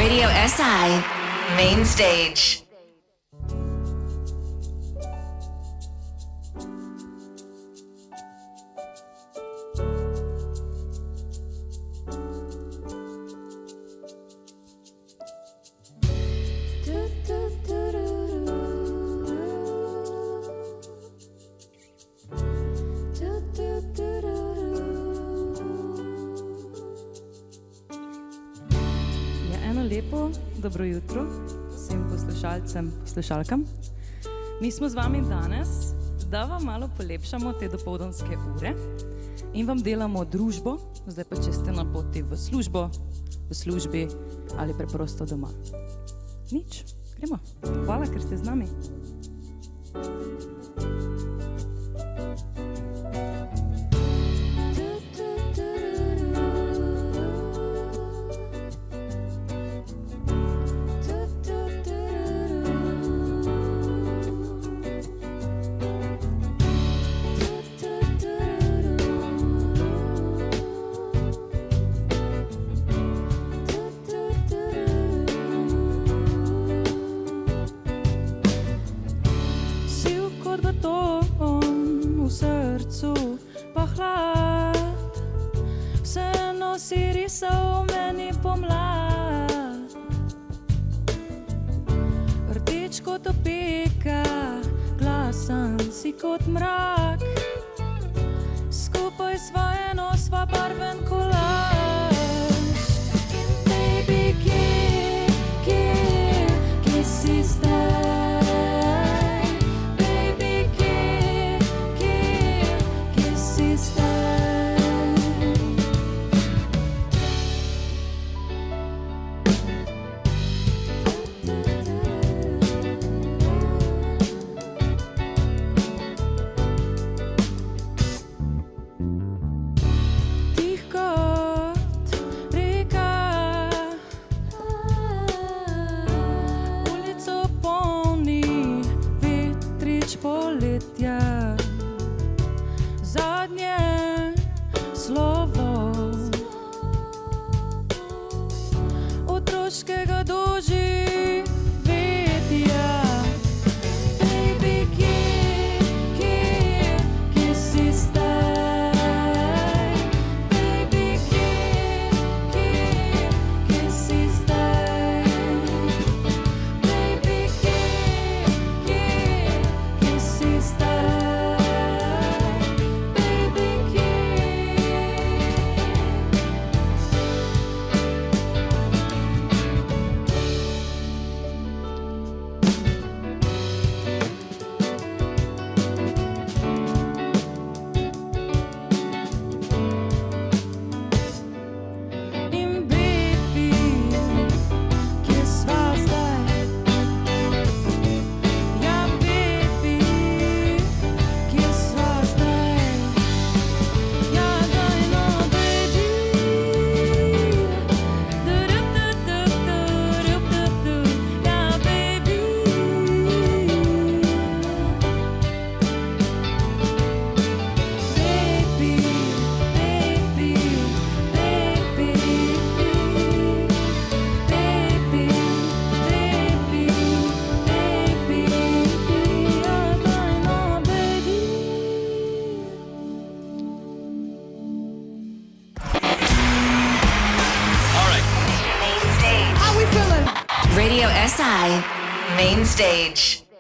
Radio SI Main Stage. Dobro jutro vsem poslušalcem, poslušalkam. Mi smo z vami danes, da vam malo polepšamo te dopoldanske ure in vam delamo družbo, zdaj pa če ste na poti v službo, v službi ali preprosto doma. Nič, gremo. Hvala, ker ste z nami. Kot mrak, skupaj sva eno, sva barven kolaž. In baby, kje si zdaj? Baby, kje si zdaj? Radio SI Main Stage.